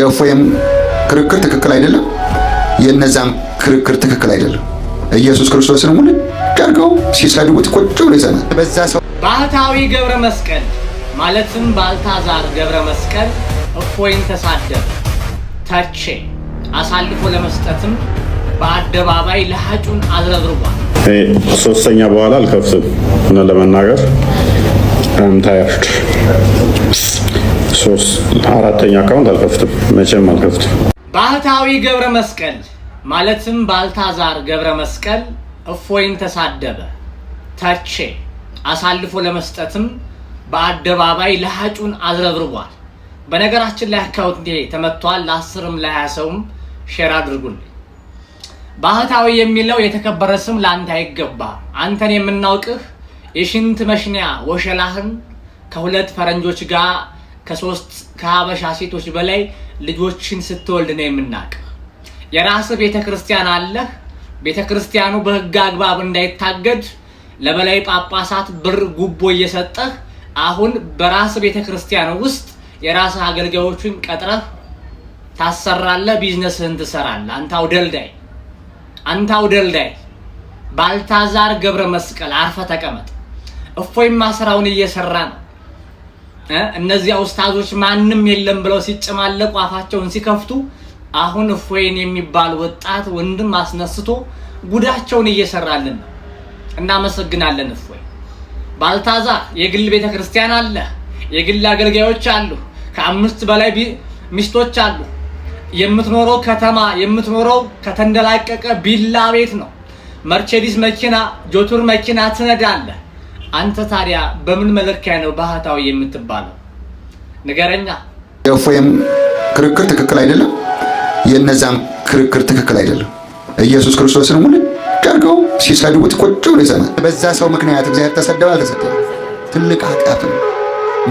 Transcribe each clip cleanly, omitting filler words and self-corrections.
የእፎይም ክርክር ትክክል አይደለም፣ የነዛም ክርክር ትክክል አይደለም። ኢየሱስ ክርስቶስን ሙሉ ዳርገው ሲሰድቡት ቁጭ ብሎ ይሰማል። በዛ ሰው ባህታዊ ገብረ መስቀል ማለትም ባልታዛር ገብረ መስቀል እፎይን ተሳደበ፣ ተቼ፣ አሳልፎ ለመስጠትም በአደባባይ ለሐጩን አዝረብርቧል። ሶስተኛ በኋላ አልከፍትም እና ለመናገር ታያርድ አራተኛ አካውንት አልከፍትም፣ መቼም አልከፍትም። ባህታዊ ገብረ መስቀል ማለትም ባልታዛር ገብረ መስቀል እፎይን ተሳደበ፣ ተቼ፣ አሳልፎ ለመስጠትም በአደባባይ ለሐጩን አዝረብርቧል። በነገራችን ላይ አካውንት ተመቷል። ለ10ም ለ20 ሰውም ሼር አድርጉልኝ። ባህታዊ የሚለው የተከበረ ስም ላንተ አይገባ። አንተን የምናውቅህ የሽንት መሽኒያ ወሸላህን ከሁለት ፈረንጆች ጋር ከ3 ከሀበሻ ሴቶች በላይ ልጆችን ስትወልድ ነው የምናውቅ። የራስህ ቤተክርስቲያን አለህ። ቤተክርስቲያኑ በህግ አግባብ እንዳይታገድ ለበላይ ጳጳሳት ብር ጉቦ እየሰጠህ አሁን በራስህ ቤተክርስቲያን ውስጥ የራስህ አገልጋዮችን ቀጥረህ ታሰራለህ፣ ቢዝነስህን ትሰራለህ። አንታው ደልዳይ ባልታዛር ገብረ መስቀል አርፈ ተቀመጥ። እፎይም ማስራውን እየሰራ ነው። እነዚያ ኡስታዞች ማንም የለም ብለው ሲጨማለቁ አፋቸውን ሲከፍቱ አሁን እፎይን የሚባል ወጣት ወንድም አስነስቶ ጉዳቸውን እየሰራልን ነው። እናመሰግናለን። እፎይ ባልታዛር የግል ቤተክርስቲያን አለ፣ የግል አገልጋዮች አሉ፣ ከ5 በላይ ሚስቶች አሉ። የምትኖረው ከተማ የምትኖረው ከተንደላቀቀ ቢላ ቤት ነው። መርቼዲስ መኪና ጆቱር መኪና ትነዳለህ። አንተ ታዲያ በምን መለኪያ ነው ባህታዊ የምትባለው? ንገረኛ። የእፎይም ክርክር ትክክል አይደለም፣ የነዛም ክርክር ትክክል አይደለም። ኢየሱስ ክርስቶስን ሙሉ ዳርገው ሲሰድቡት ቁጭ ብሎ ይሰማል። በዛ ሰው ምክንያት እግዚአብሔር ተሰደበ አልተሰደበ ትልቅ ኃጢአት ነው፣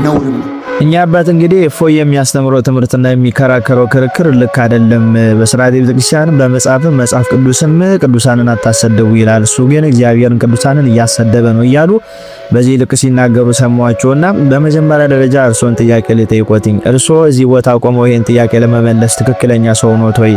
ነውርም ነው። እኛ አባት እንግዲህ እፎይ የሚያስተምረው ትምህርትና የሚከራከረው ክርክር ልክ አይደለም። በሥርዓተ ቤተክርስቲያን በመጽሐፍም መጽሐፍ ቅዱስም ቅዱሳንን አታሰደቡ ይላል። እሱ ግን እግዚአብሔርን ቅዱሳንን እያሰደበ ነው እያሉ በዚህ ልክ ሲናገሩ ሰማዋቸውና በመጀመሪያ ደረጃ እርሶን ጥያቄ ልጠይቆትኝ። እርሶ እዚህ ቦታ ቆመው ይሄን ጥያቄ ለመመለስ ትክክለኛ ሰው ነው ወይ?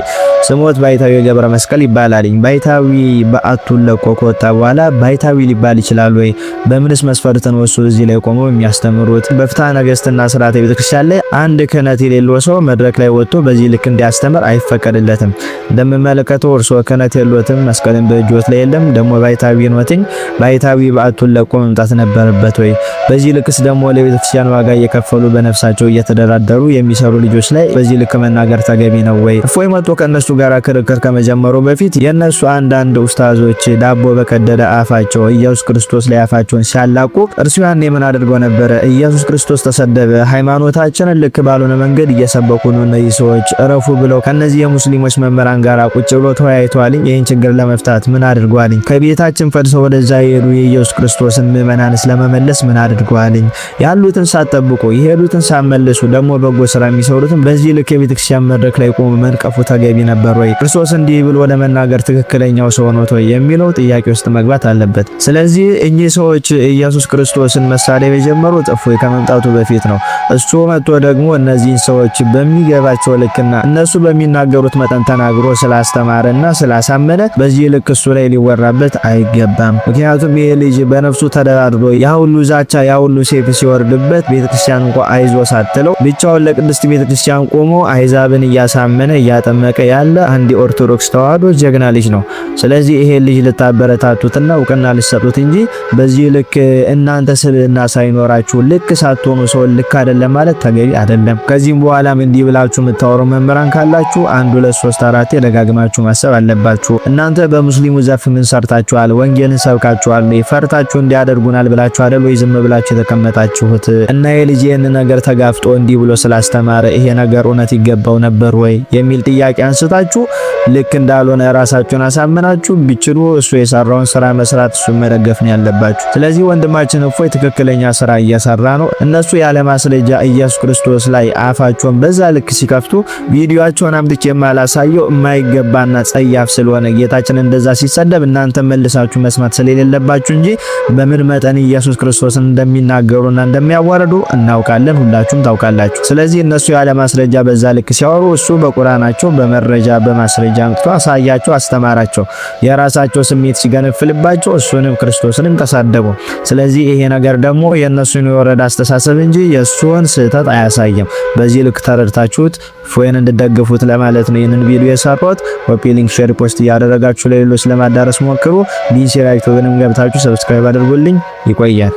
ስሞት ባይታዊ ገብረ መስቀል ይባላልኝ። ባይታዊ በአቱን ለቆ ከወጣ በኋላ ባይታዊ ሊባል ይችላል ወይ? በምንስ መስፈርት ነው እሱ እዚህ ላይ ቆመው የሚያስተምሩት? በፍትሐ ነገሥትና ሥርዓተ ቤተክርስቲያን ላይ አንድ ክህነት የሌለው ሰው መድረክ ላይ ወጥቶ በዚህ ልክ እንዲያስተምር አይፈቀድለትም። እንደምመለከተው እርሶ ክህነት የለዎትም፣ መስቀልን በእጆት ላይ የለም። ደግሞ ባይታዊ ነዎትኝ። ባይታዊ በአቱን ለቆ መምጣት ነበረበት ወይ? በዚህ ልክስ ደግሞ ለቤተክርስቲያን ዋጋ እየከፈሉ በነፍሳቸው እየተደራደሩ የሚሰሩ ልጆች ላይ በዚህ ልክ መናገር ተገቢ ነው ወይ? እፎይ መጥቶ ከነሱ ጋር ክርክር ከመጀመሩ በፊት የነሱ አንዳንድ ኡስታዞች ዳቦ በቀደደ አፋቸው ኢየሱስ ክርስቶስ ላይ አፋቸውን ሲያላቁ እርሱ ያኔ ምን አድርገው ነበረ? ኢየሱስ ክርስቶስ ተሰደበ፣ ሃይማኖታችንን ልክ ባልሆነ መንገድ እየሰበኩ ነው እነዚህ ሰዎች እረፉ ብለው ከነዚህ የሙስሊሞች መምህራን ጋር ቁጭ ብሎ ተወያይተዋል። ይህን ችግር ለመፍታት ምን አድርገዋል? ከቤታችን ፈድሰው ወደዛ የሄዱ የኢየሱስ ክርስቶስን ምዕመናን ለመመለስ ምን አድርገዋል? ያሉትን ሳትጠብቁ የሄዱትን ሳትመልሱ ደግሞ በጎ ስራ የሚሰሩትን በዚህ ልክ የቤተክርስቲያን መድረክ ላይ ቆሞ መንቀፉ ተገቢ ነበር ወይ? ክርስቶስ እንዲህ ብሎ ለመናገር ትክክለኛው ሰው ነው ወይ የሚለው ጥያቄ ውስጥ መግባት አለበት። ስለዚህ እኚህ ሰዎች ኢየሱስ ክርስቶስን መሳደብ የጀመሩት እፎይ ከመምጣቱ በፊት ነው። እሱ መጥቶ ደግሞ እነዚህን ሰዎች በሚገባቸው ልክና እነሱ በሚናገሩት መጠን ተናግሮ ስላስተማረና ስላሳመነ በዚህ ልክ እሱ ላይ ሊወራበት አይገባም። ምክንያቱም ይሄ ልጅ በነፍሱ ተደራድሮ ያ ሁሉ ዛቻ ያ ሁሉ ሴፍ ሲወርድበት ቤተክርስቲያን እንኳን አይዞ ሳትለው ብቻውን ለቅድስት ቤተክርስቲያን ቆሞ አይዛብን እያሳመነ እያጠመቀ ያለ አንድ ኦርቶዶክስ ተዋህዶ ጀግና ልጅ ነው። ስለዚህ ይሄ ልጅ ልታበረታቱትና እውቅና ልትሰጡት እንጂ በዚህ ልክ እናንተ ስብዕና ሳይኖራችሁ ልክ ሳትሆኑ ሰው ልክ አይደለም ማለት ተገቢ አይደለም። ከዚህም በኋላም እንዲህ ብላችሁ የምታወሩ መምህራን ካላችሁ 1 2 3 4 ደጋግማችሁ ማሰብ አለባችሁ። እናንተ በሙስሊሙ ዘርፍ ምን ሰርታችኋል? ወንጌልን ሰብካችኋል? ፈርታችሁ እንዲያደርጉናል ብላችሁ አይደል ወይ ዝም ብላችሁ የተቀመጣችሁት? እና የልጅ ይህን ነገር ተጋፍጦ እንዲህ ብሎ ስላስተማረ ይሄ ነገር እውነት ይገባው ነበር ወይ የሚል ጥያቄ አንስታችሁ ልክ እንዳልሆነ ራሳችሁን አሳምናችሁ ቢችሉ እሱ የሰራውን ስራ መስራት እሱ መደገፍ ነው ያለባችሁ። ስለዚህ ወንድማችን እፎይ ትክክለኛ ስራ እየሰራ ነው። እነሱ ያለ ማስረጃ ኢየሱስ ክርስቶስ ላይ አፋቸውን በዛ ልክ ሲከፍቱ ቪዲዮአቸውን አምጥቼ የማላሳየው የማይገባና ጸያፍ ስለሆነ ጌታችን እንደዛ ሲሰደብ እናንተ መልሳችሁ መስማት ስለሌለባችሁ እንጂ በምን መጠን ኢየሱስ ክርስቶስን እንደሚናገሩና እንደሚያዋርዱ እናውቃለን፣ ሁላችሁም ታውቃላችሁ። ስለዚህ እነሱ ያለ ማስረጃ በዛ ልክ ሲያወሩ እሱ በቁርአናቸው በመረጃ በማስረጃ አምጥቶ አሳያቸው፣ አስተማራቸው። የራሳቸው ስሜት ሲገነፍልባቸው እሱንም ክርስቶስንም ተሳደቡ። ስለዚህ ይሄ ነገር ደግሞ የነሱን የወረደ አስተሳሰብ እንጂ የሱን ስህተት አያሳይም። በዚህ ልክ ተረድታችሁት ፎይን እንድትደግፉት ለማለት ነው ይህንን ቪዲዮ የሰራሁት። ኮፒ ሊንክ፣ ሼር፣ ፖስት እያደረጋችሁ ለሌሎች ለማዳረስ ሞክሩ። ዲሲ ራይቶንም ገብታችሁ ሰብስክራይብ አድርጉልኝ። ይቆያል።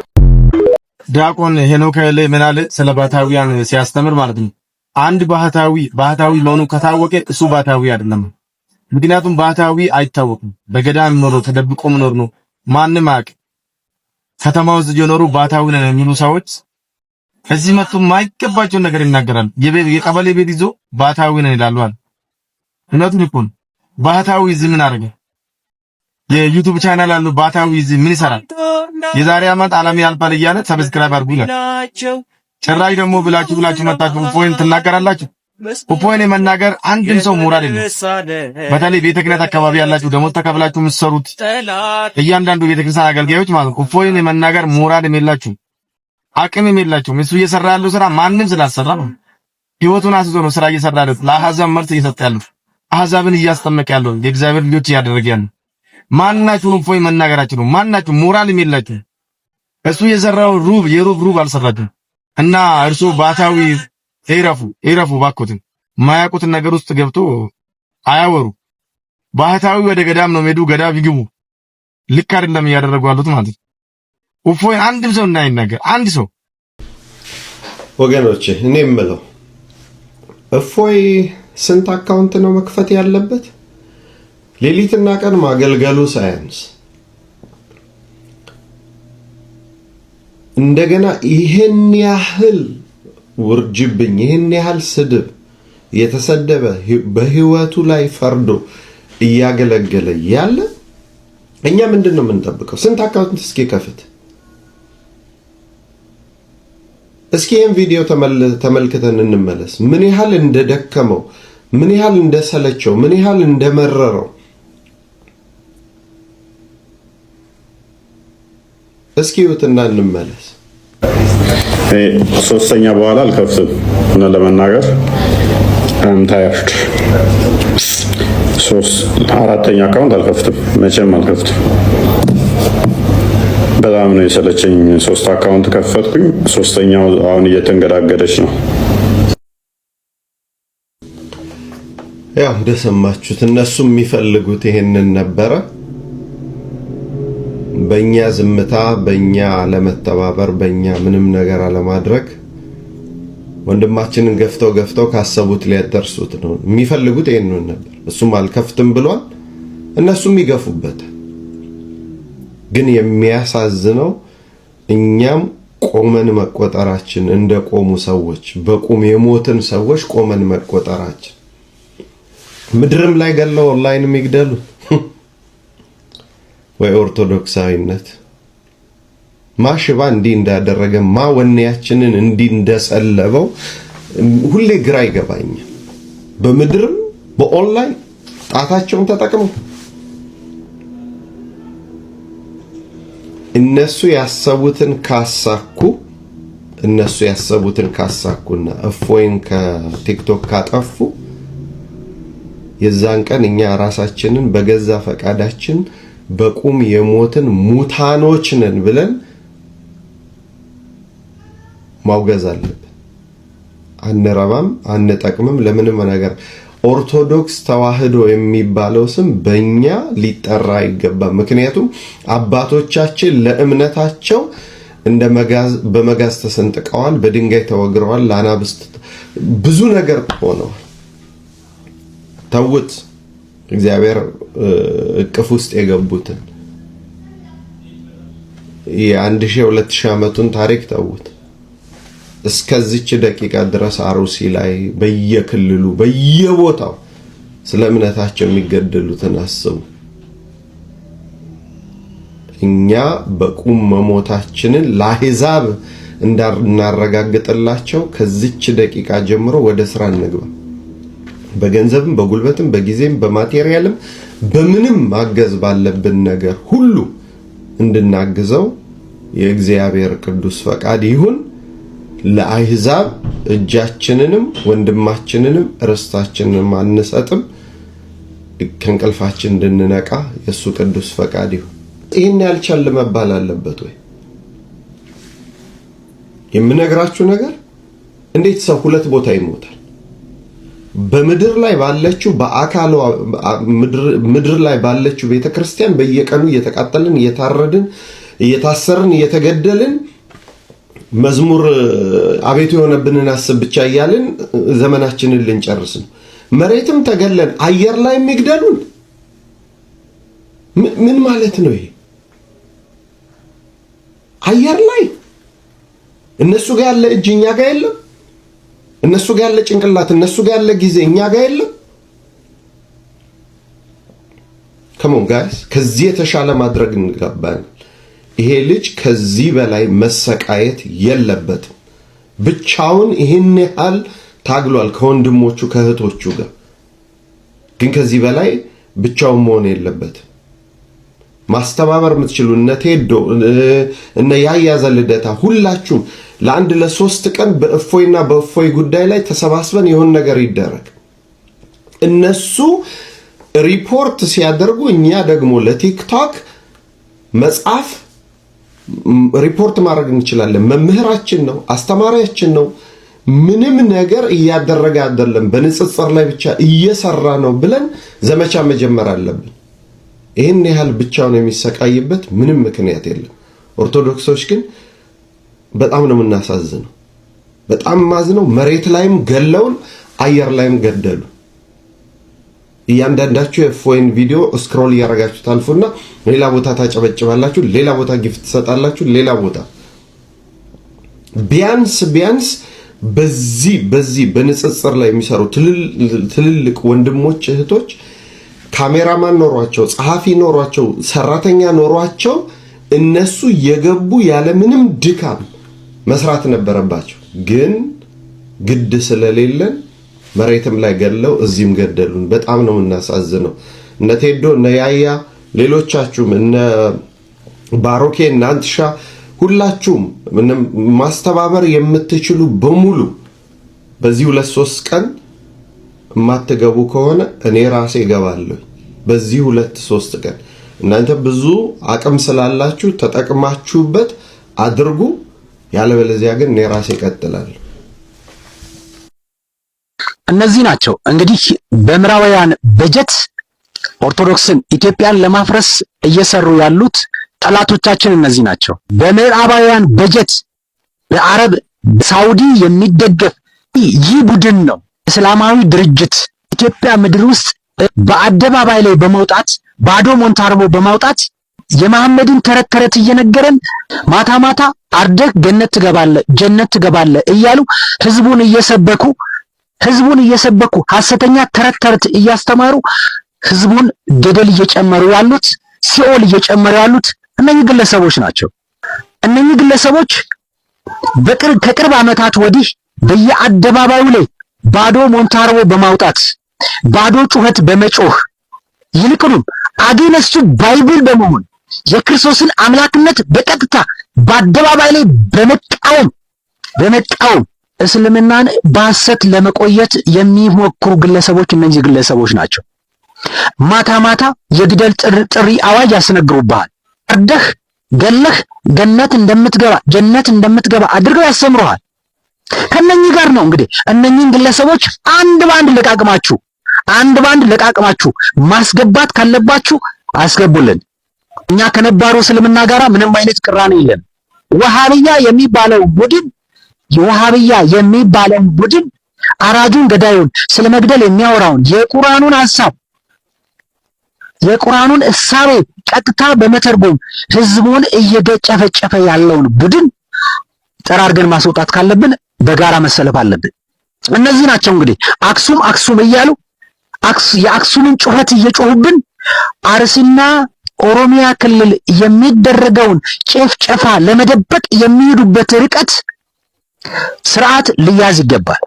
ዲያቆን ሄኖክ ምን አለ ስለ ባህታዊያን ሲያስተምር ማለት ነው። አንድ ባህታዊ መሆኑ ከታወቀ እሱ ባህታዊ አይደለም። ምክንያቱም ባህታዊ አይታወቅም። በገዳም ኖሮ ተደብቆ መኖር ነው። ማንም አያውቅ። ከተማ ውስጥ እየኖሩ ባህታዊ ነን የሚሉ ሰዎች እዚህ መጥቶ የማይገባቸውን ነገር ይናገራሉ። የቀበሌ ቤት ይዞ ባህታዊ ነን ይላሉ አለ። እውነቱን እኮ ነው። ባህታዊ እዚህ ምን አደረገ? የዩቲዩብ ቻናል አለው። ባህታዊ እዚህ ምን ይሰራል? የዛሬ ዓመት ዓለም ያልፋል እያለ ሰብስክራይብ አድርጉ ይላል። ጭራሽ ደግሞ ብላችሁ መጣችሁ ፖይንት ትናገራላችሁ። ፖይንት መናገር አንድም ሰው ሞራል የለም። በተለይ ቤተ ክህነት አካባቢ ያላችሁ ደግሞ ተከፍላችሁ የምትሰሩት እያንዳንዱ ቤተ ክርስቲያን አገልጋዮች ማለት ነው ፖይንት መናገር ሞራል የላችሁ፣ አቅም የላችሁ። እሱ እየሰራ ያለው ስራ ማንም ስላሰራ ነው። ህይወቱን አስይዞ ነው ስራ እየሰራ ያለው። ለአህዛብ ምርት እየሰጠ ያለው፣ አህዛብን እያስጠመቀ ያለው፣ የእግዚአብሔር ልጆች እያደረገ ያለው። ማናችሁም ፖይንት መናገራችሁ ነው። ማናችሁ ሞራል የላችሁ። እሱ የሰራው ሩብ አልሰራችሁም። እና እርሱ ባህታዊ ይረፉ ባኮትን ማያውቁትን ነገር ውስጥ ገብቶ አያወሩ። ባህታዊ ወደ ገዳም ነው ሄዱ፣ ገዳም ይግቡ። ልክ አይደለም እያደረጉ ያሉት ማለት ነው። እፎይ አንድም ሰው እንዳይናገር አንድ ሰው ወገኖቼ፣ እኔ የምለው እፎይ ስንት አካውንት ነው መክፈት ያለበት? ሌሊትና ቀን ማገልገሉ ሳያንስ እንደገና ይሄን ያህል ውርጅብኝ፣ ይሄን ያህል ስድብ የተሰደበ በህይወቱ ላይ ፈርዶ እያገለገለ ያለ እኛ ምንድነው የምንጠብቀው? ስንት አካውንት እስኪ ከፍት። እስኪ ይሄን ቪዲዮ ተመልክተን እንመለስ። ምን ያህል እንደደከመው፣ ምን ያህል እንደሰለቸው፣ ምን ያህል እንደመረረው እስኪ ውትና እንመለስ። ሶስተኛ በኋላ አልከፍትም እና ለመናገር ታያርድ አራተኛ አካውንት አልከፍትም፣ መቼም አልከፍትም። በጣም ነው የሰለቸኝ። 3 አካውንት ከፈትኩኝ፣ ሶስተኛው አሁን እየተንገዳገደች ነው። ያው እንደሰማችሁት እነሱ የሚፈልጉት ይሄንን ነበረ። በእኛ ዝምታ፣ በእኛ አለመተባበር፣ በእኛ ምንም ነገር አለማድረግ ወንድማችንን ገፍተው ካሰቡት ሊያደርሱት ነው የሚፈልጉት። ይሄንን ነበር። እሱም አልከፍትም ብሏል፣ እነሱም ይገፉበታል። ግን የሚያሳዝነው እኛም ቆመን መቆጠራችን፣ እንደቆሙ ሰዎች፣ በቁም የሞትን ሰዎች ቆመን መቆጠራችን። ምድርም ላይ ገለው ኦንላይንም ይግደሉ ወይ ኦርቶዶክሳዊነት ማሽባ እንዲህ እንዳደረገ ማወኔያችንን እንዲህ እንደሰለበው ሁሌ ግራ ይገባኛል። በምድርም በኦንላይን ጣታቸውን ተጠቅመው እነሱ ያሰቡትን ካሳኩና እፎይን ከቲክቶክ ካጠፉ የዛን ቀን እኛ ራሳችንን በገዛ ፈቃዳችን በቁም የሞትን ሙታኖች ነን ብለን ማውገዝ አለብን። አንረባም፣ አንጠቅምም ለምንም ነገር። ኦርቶዶክስ ተዋህዶ የሚባለው ስም በእኛ ሊጠራ አይገባም። ምክንያቱም አባቶቻችን ለእምነታቸው በመጋዝ ተሰንጥቀዋል፣ በድንጋይ ተወግረዋል፣ ለአናብስት ብዙ ነገር ሆነዋል። ተውት። እግዚአብሔር እቅፍ ውስጥ የገቡትን የ1000-2000 ዓመቱን ታሪክ ተውት። እስከዚች ደቂቃ ድረስ አሩሲ ላይ በየክልሉ በየቦታው ስለ እምነታቸው የሚገደሉትን አስቡ። እኛ በቁም መሞታችንን ለአሕዛብ እንዳናረጋግጥላቸው ከዚች ደቂቃ ጀምሮ ወደ ስራ እንግባ። በገንዘብም በጉልበትም በጊዜም በማቴሪያልም በምንም ማገዝ ባለብን ነገር ሁሉ እንድናግዘው የእግዚአብሔር ቅዱስ ፈቃድ ይሁን። ለአሕዛብ እጃችንንም ወንድማችንንም ርስታችንንም አንሰጥም። ከእንቅልፋችን እንድንነቃ የሱ ቅዱስ ፈቃድ ይሁን። ይሄን ያልቻለ መባል አለበት ወይ? የምነግራችሁ ነገር እንዴት ሰው ሁለት ቦታ ይሞታል? በምድር ላይ ባለችው በአካሉ ምድር ላይ ባለችው ቤተክርስቲያን በየቀኑ እየተቃጠልን እየታረድን እየታሰርን እየተገደልን መዝሙር አቤቱ የሆነብንን አስብ ብቻ እያልን ዘመናችንን ልንጨርስ ነው። መሬትም ተገለን አየር ላይ የሚግደሉን ምን ማለት ነው? ይሄ አየር ላይ እነሱ ጋር ያለ እጅ እኛ ጋር የለም። እነሱ ጋር ያለ ጭንቅላት እነሱ ጋር ያለ ጊዜ እኛ ጋር የለም። ከሞን ጋይስ ከዚህ የተሻለ ማድረግ እንገባለን። ይሄ ልጅ ከዚህ በላይ መሰቃየት የለበትም። ብቻውን ይሄን ያህል ታግሏል ከወንድሞቹ ከእህቶቹ ጋር። ግን ከዚህ በላይ ብቻውን መሆን የለበትም። ማስተባበር የምትችሉ እነ ቴዶ እነ ያያዘ ልደታ ሁላችሁም ለአንድ ለሶስት ቀን በእፎይና በእፎይ ጉዳይ ላይ ተሰባስበን የሆነ ነገር ይደረግ። እነሱ ሪፖርት ሲያደርጉ እኛ ደግሞ ለቲክቶክ መጽሐፍ ሪፖርት ማድረግ እንችላለን። መምህራችን ነው፣ አስተማሪያችን ነው። ምንም ነገር እያደረገ አይደለም፣ በንጽጽር ላይ ብቻ እየሰራ ነው ብለን ዘመቻ መጀመር አለብን። ይህን ያህል ብቻውን የሚሰቃይበት ምንም ምክንያት የለም። ኦርቶዶክሶች ግን በጣም ነው የምናሳዝነው። በጣም ማዝነው። መሬት ላይም ገለውን አየር ላይም ገደሉ። እያንዳንዳችሁ የፎይን ቪዲዮ ስክሮል እያደረጋችሁ ታልፉና ሌላ ቦታ ታጨበጭባላችሁ፣ ሌላ ቦታ ጊፍት ትሰጣላችሁ፣ ሌላ ቦታ ቢያንስ በዚህ በንጽጽር ላይ የሚሰሩ ትልልቅ ወንድሞች እህቶች ካሜራማን ኖሯቸው፣ ጸሐፊ ኖሯቸው፣ ሰራተኛ ኖሯቸው እነሱ የገቡ ያለምንም ድካም መስራት ነበረባቸው። ግን ግድ ስለሌለን መሬትም ላይ ገለው እዚህም ገደሉን። በጣም ነው እናሳዝነው። እነ ቴዶ እነ ያያ ሌሎቻችሁም እነ ባሮኬ እነ አንትሻ ሁላችሁም ማስተባበር የምትችሉ በሙሉ በዚህ 2-3 ቀን የማትገቡ ከሆነ እኔ ራሴ እገባለሁ። በዚህ 2-3 ቀን እናንተ ብዙ አቅም ስላላችሁ ተጠቅማችሁበት አድርጉ። ያለበለዚያ ግን እኔ ራሴ እቀጥላለሁ። እነዚህ ናቸው እንግዲህ በምዕራባውያን በጀት ኦርቶዶክስን ኢትዮጵያን ለማፍረስ እየሰሩ ያሉት ጠላቶቻችን እነዚህ ናቸው። በምዕራባውያን በጀት በአረብ ሳውዲ የሚደገፍ ይህ ቡድን ነው። እስላማዊ ድርጅት ኢትዮጵያ ምድር ውስጥ በአደባባይ ላይ በመውጣት ባዶ ሞንታርቦ በማውጣት የመሐመድን ተረት እየነገረን ማታ ማታ አርደህ ገነት ትገባለህ ጀነት ትገባለህ እያሉ ህዝቡን እየሰበኩ ሐሰተኛ ተረት እያስተማሩ ህዝቡን ገደል እየጨመሩ ያሉት ሲኦል እየጨመሩ ያሉት እነኚህ ግለሰቦች ናቸው። እነኚህ ግለሰቦች ከቅርብ ዓመታት ወዲህ በየአደባባዩ ላይ ባዶ ሞንታርቦ በማውጣት ባዶ ጩኸት በመጮህ ይልቁንም አጌነስቱ ባይብል በመሆን የክርስቶስን አምላክነት በቀጥታ በአደባባይ ላይ በመቃወም እስልምናን በሐሰት ለመቆየት የሚሞክሩ ግለሰቦች እነዚህ ግለሰቦች ናቸው። ማታ ማታ የግደል ጥሪ አዋጅ ያስነግሩብሃል። አርደህ ገለህ ጀነት እንደምትገባ አድርገው ያስተምሩሃል። ከነኚህ ጋር ነው እንግዲህ እነኚህን ግለሰቦች አንድ ባንድ ለቃቅማችሁ ማስገባት ካለባችሁ አስገቡልን። እኛ ከነባሩ እስልምና ጋራ ምንም አይነት ቅራኔ የለም። ወሃቢያ የሚባለው ቡድን አራጁን ገዳዩን ስለመግደል የሚያወራውን የቁርአኑን እሳቤ ቀጥታ በመተርጎም ህዝቡን እየጨፈጨፈ ያለውን ቡድን ጠራርገን ማስወጣት ካለብን በጋራ መሰለፍ አለብን። እነዚህ ናቸው እንግዲህ አክሱም እያሉ የአክሱምን ጩኸት እየጮሁብን አርሲና ኦሮሚያ ክልል የሚደረገውን ጭፍጨፋ ለመደበቅ የሚሄዱበት ርቀት ስርዓት ሊያዝ ይገባል።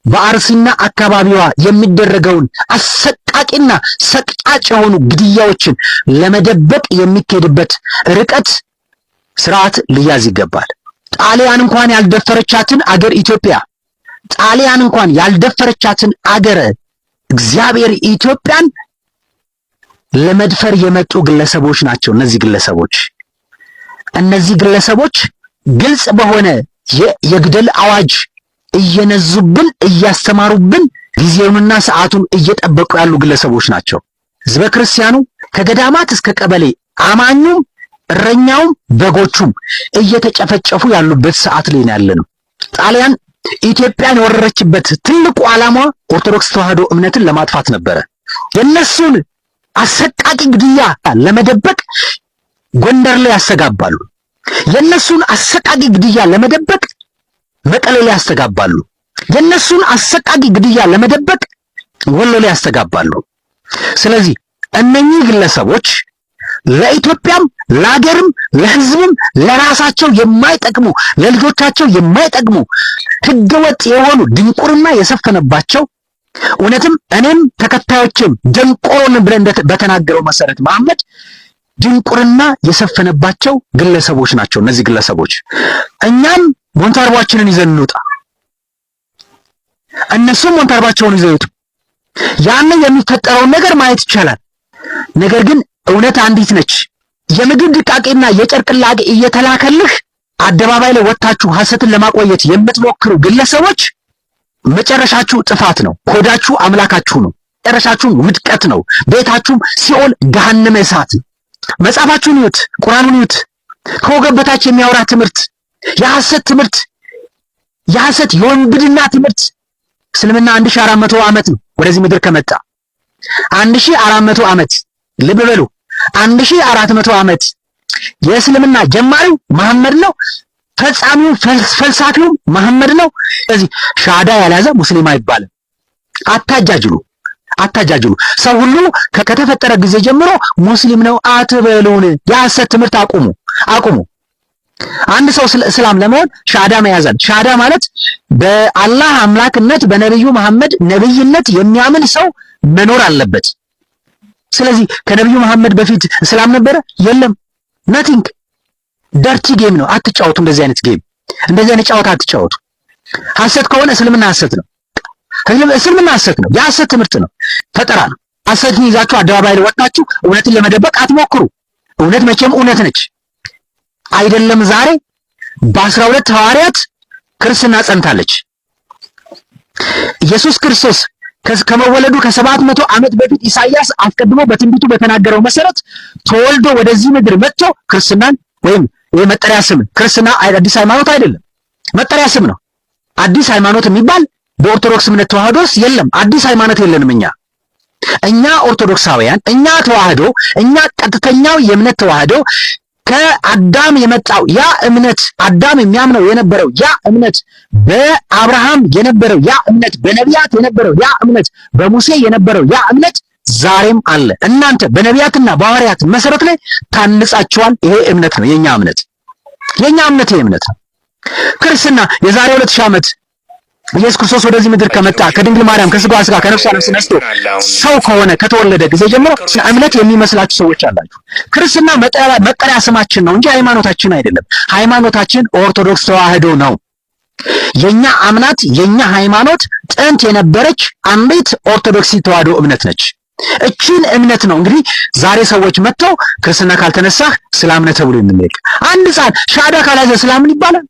በአርሲና አካባቢዋ የሚደረገውን አሰቃቂና ሰቅጣጭ የሆኑ ግድያዎችን ለመደበቅ የሚካሄድበት ርቀት ስርዓት ሊያዝ ይገባል። ጣሊያን እንኳን ያልደፈረቻትን አገር ኢትዮጵያ፣ ጣሊያን እንኳን ያልደፈረቻትን አገር እግዚአብሔር ኢትዮጵያን ለመድፈር የመጡ ግለሰቦች ናቸው። እነዚህ ግለሰቦች ግልጽ በሆነ የግደል አዋጅ እየነዙብን እያስተማሩብን ጊዜውንና ሰዓቱን እየጠበቁ ያሉ ግለሰቦች ናቸው። ህዝበ ክርስቲያኑ ከገዳማት እስከ ቀበሌ አማኙም እረኛውም በጎቹም እየተጨፈጨፉ ያሉበት ሰዓት ላይ ነው ያለነው። ጣሊያን ኢትዮጵያን የወረረችበት ትልቁ ዓላማ ኦርቶዶክስ ተዋህዶ እምነትን ለማጥፋት ነበረ። የነሱን አሰቃቂ ግድያ ለመደበቅ ጎንደር ላይ ያስተጋባሉ። የነሱን አሰቃቂ ግድያ ለመደበቅ መቀሌ ላይ ያስተጋባሉ። የነሱን አሰቃቂ ግድያ ለመደበቅ ወሎ ላይ ያስተጋባሉ። ስለዚህ እነኚህ ግለሰቦች ለኢትዮጵያም ለሀገርም ለህዝብም ለራሳቸው የማይጠቅሙ ለልጆቻቸው የማይጠቅሙ ህገወጥ የሆኑ ድንቁርና የሰፈነባቸው እውነትም እኔም ተከታዮችም ድንቁርን ብለን በተናገረው መሰረት መሐመድ ድንቁርና የሰፈነባቸው ግለሰቦች ናቸው። እነዚህ ግለሰቦች እኛም ሞንታርባችንን ይዘን እንውጣ፣ እነሱም ሞንታርባቸውን ይዘው ይውጡ። ያን የሚፈጠረውን ነገር ማየት ይቻላል። ነገር ግን እውነት አንዲት ነች። የምግብ ድቃቄና የጨርቅ ላቄ እየተላከልህ አደባባይ ላይ ወጣችሁ ሐሰትን ለማቆየት የምትሞክሩ ግለሰቦች መጨረሻችሁ ጥፋት ነው። ኮዳችሁ አምላካችሁ ነው። መጨረሻችሁ ውድቀት ነው። ቤታችሁም ሲኦል ገሃነመ እሳት። መጽሐፋችሁን ይዩት፣ ቁርአኑን ይዩት። ከወገብ በታች የሚያወራ ትምህርት፣ የሐሰት ትምህርት፣ የሐሰት የወንብድና ትምህርት። እስልምና 1400 ዓመት ነው ወደዚህ ምድር ከመጣ 1400 ዓመት። ልብ በሉ 1400 ዓመት። የእስልምና ጀማሪው መሐመድ ነው። ፈጻሚው ፈልሳፊው መሐመድ ነው። ስለዚህ ሻሃዳ ያልያዘ ሙስሊም አይባልም። አታጃጅሉ። ሰው ሁሉ ከተፈጠረ ጊዜ ጀምሮ ሙስሊም ነው አትበሉን። የሐሰት ትምህርት አቁሙ። አንድ ሰው እስላም ለመሆን ሻሃዳ መያዛል። ሻሃዳ ማለት በአላህ አምላክነት በነብዩ መሐመድ ነብይነት የሚያምን ሰው መኖር አለበት። ስለዚህ ከነብዩ መሐመድ በፊት እስላም ነበረ? የለም። ናቲንግ። ደርቲ ጌም ነው። አትጫወቱ። እንደዚህ አይነት ጌም፣ እንደዚህ አይነት ጨዋታ አትጫወቱ። ሐሰት ከሆነ እስልምና ሐሰት ነው። እስልምና ሐሰት ነው። የሐሰት ትምህርት ነው። ፈጠራ ነው። ሐሰትን ይዛችሁ አደባባይ ላይ ወጣችሁ እውነትን ለመደበቅ አትሞክሩ። እውነት መቼም እውነት ነች። አይደለም ዛሬ በ12 ሐዋርያት ክርስትና ጸንታለች። ኢየሱስ ክርስቶስ ከመወለዱ ከ700 ዓመት በፊት ኢሳይያስ አስቀድሞ በትንቢቱ በተናገረው መሰረት ተወልዶ ወደዚህ ምድር መጥቶ ክርስትናን ወይም የመጠሪያ ስም ክርስትና አዲስ ሃይማኖት አይደለም፣ መጠሪያ ስም ነው። አዲስ ሃይማኖት የሚባል በኦርቶዶክስ እምነት ተዋህዶስ የለም። አዲስ ሃይማኖት የለንም እኛ ኦርቶዶክሳውያን፣ እኛ ተዋህዶ፣ እኛ ቀጥተኛው የእምነት ተዋህዶ ከአዳም የመጣው ያ እምነት፣ አዳም የሚያምነው የነበረው ያ እምነት፣ በአብርሃም የነበረው ያ እምነት፣ በነቢያት የነበረው ያ እምነት፣ በሙሴ የነበረው ያ እምነት ዛሬም አለ። እናንተ በነቢያትና በሐዋርያት መሰረት ላይ ታንጻችኋል። ይሄ እምነት ነው የኛ እምነት። ይሄ እምነት ነው። ክርስትና የዛሬ 2000 ዓመት ኢየሱስ ክርስቶስ ወደዚህ ምድር ከመጣ ከድንግል ማርያም ከስጋዋ ስጋ ከነፍሷ ነፍስ ነስቶ ሰው ከሆነ ከተወለደ ጊዜ ጀምሮ እምነት የሚመስላችሁ ሰዎች አላችሁ። ክርስትና መጠሪያ ስማችን ነው እንጂ ሃይማኖታችን አይደለም። ሃይማኖታችን ኦርቶዶክስ ተዋህዶ ነው። የኛ አምናት የኛ ሃይማኖት ጥንት የነበረች አንዲት ኦርቶዶክስ ተዋህዶ እምነት ነች። እቺን እምነት ነው እንግዲህ ዛሬ ሰዎች መጥተው ክርስትና ካልተነሳህ እስላም ነህ ተብሎ የሚመጣ አንድ ጻን ሻሃዳ ካላዘ እስላምን ይባላል።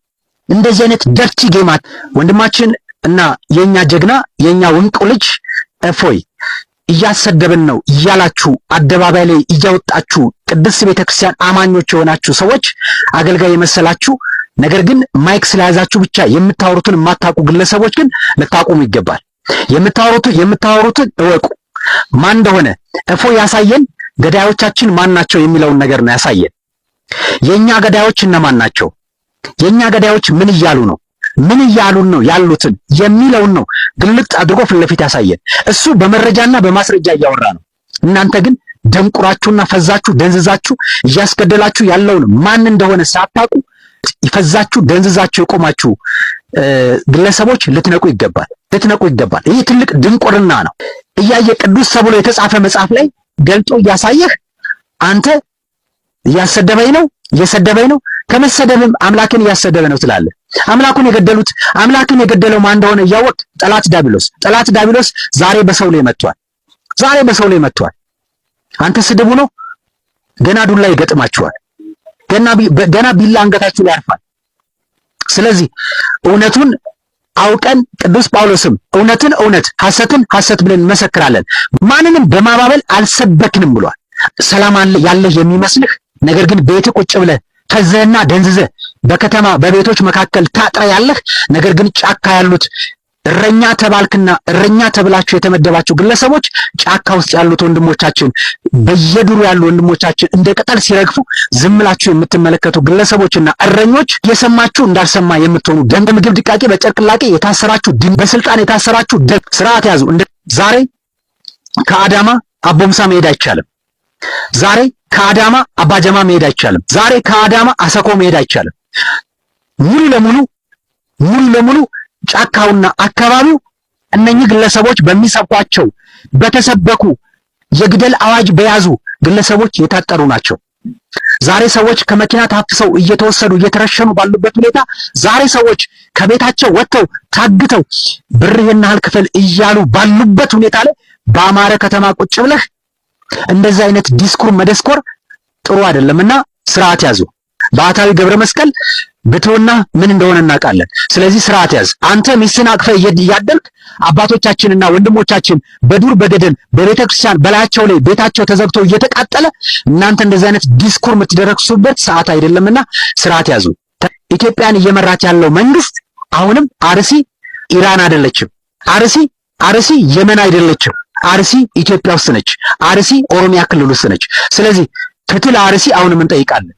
እንደዚህ አይነት ደርቲ ጌማት ወንድማችን እና የኛ ጀግና የኛ ወንቁ ልጅ እፎይ እያሰደብን ነው እያላችሁ አደባባይ ላይ እያወጣችሁ ቅድስት ቤተክርስቲያን አማኞች የሆናችሁ ሰዎች አገልጋይ የመሰላችሁ ነገር ግን ማይክ ስለያዛችሁ ብቻ የምታወሩትን የማታውቁ ግለሰቦች ግን ልታቆሙ ይገባል። የምታወሩትን እወቁ። ማን እንደሆነ እፎይ ያሳየን። ገዳዮቻችን ማን ናቸው የሚለውን ነገር ነው ያሳየን። የኛ ገዳዮች እነማን ናቸው? የኛ ገዳዮች ምን እያሉ ነው? ምን እያሉን ነው ያሉትን የሚለውን ነው ግልጥ አድርጎ ፊት ለፊት ያሳየን። እሱ በመረጃና በማስረጃ እያወራ ነው። እናንተ ግን ደንቁራችሁና ፈዛችሁ ደንዝዛችሁ እያስገደላችሁ ያለውን ማን እንደሆነ ሳታውቁ ይፈዛችሁ ደንዝዛችሁ የቆማችሁ ግለሰቦች ልትነቁ ይገባል። ይህ ትልቅ ድንቁርና ነው። እያየ ቅዱስ ተብሎ የተጻፈ መጽሐፍ ላይ ገልጦ እያሳየህ አንተ እየሰደበኝ ነው ከመሰደብም አምላክን እያሰደበ ነው ትላለህ። አምላክን የገደለው ማን እንደሆነ እያወቅ ጠላት ዲያብሎስ ዛሬ በሰው ላይ መጥቷል። አንተ ስድቡ ነው ገና ዱላ ይገጥማችኋል። ገና ቢላ አንገታችሁ ላይ ያርፋል። ስለዚህ እውነቱን አውቀን ቅዱስ ጳውሎስም እውነትን እውነት ሐሰትን ሐሰት ብለን እንመሰክራለን፣ ማንንም በማባበል አልሰበክንም ብሏል። ሰላም ያለህ የሚመስልህ ነገር ግን ቤት ቁጭ ብለህ ፈዘህና ደንዝዘህ በከተማ በቤቶች መካከል ታጥረ ያለህ ነገር ግን ጫካ ያሉት እረኛ ተባልክና እረኛ ተብላችሁ የተመደባችሁ ግለሰቦች ጫካ ውስጥ ያሉት ወንድሞቻችን በየዱሩ ያሉ ወንድሞቻችን እንደ ቅጠል ሲረግፉ ዝምላችሁ የምትመለከቱ ግለሰቦችና እረኞች የሰማችሁ እንዳልሰማ የምትሆኑ ደንብ ምግብ ድቃቄ በጨርቅላቄ የታሰራችሁ በስልጣን የታሰራችሁ ስርዓት ያዙ። ዛሬ ከአዳማ አቦምሳ መሄድ አይቻልም። ዛሬ ከአዳማ አባጀማ መሄድ አይቻልም። ዛሬ ከአዳማ አሰኮ መሄድ አይቻልም። ሙሉ ለሙሉ ጫካውና አካባቢው እነኚህ ግለሰቦች በሚሰብኳቸው በተሰበኩ የግደል አዋጅ በያዙ ግለሰቦች የታጠሩ ናቸው። ዛሬ ሰዎች ከመኪና ታፍሰው እየተወሰዱ እየተረሸኑ ባሉበት ሁኔታ ዛሬ ሰዎች ከቤታቸው ወጥተው ታግተው ብር ይሄን ያህል ክፍል እያሉ ባሉበት ሁኔታ ላይ በአማረ ከተማ ቁጭ ብለህ እንደዚህ አይነት ዲስኩር መደስኮር ጥሩ አይደለምና ስርዓት ያዙ። ባህታዊ ገብረ መስቀል ብትውና ምን እንደሆነ እናውቃለን። ስለዚህ ስርዓት ያዝ። አንተ ሚስትን አቅፈህ እያደልክ አባቶቻችንና ወንድሞቻችን በዱር በገደል በቤተ ክርስቲያን በላያቸው ላይ ቤታቸው ተዘግቶ እየተቃጠለ እናንተ እንደዚህ አይነት ዲስኩር የምትደረክሱበት ሰዓት አይደለምና ስርዓት ያዙ። ኢትዮጵያን እየመራት ያለው መንግስት አሁንም አርሲ ኢራን አይደለችም። አርሲ የመን አይደለችም። አርሲ ኢትዮጵያ ውስጥ ነች። አርሲ ኦሮሚያ ክልል ውስጥ ነች። ስለዚህ ፍትህ ለአርሲ አሁንም እንጠይቃለን።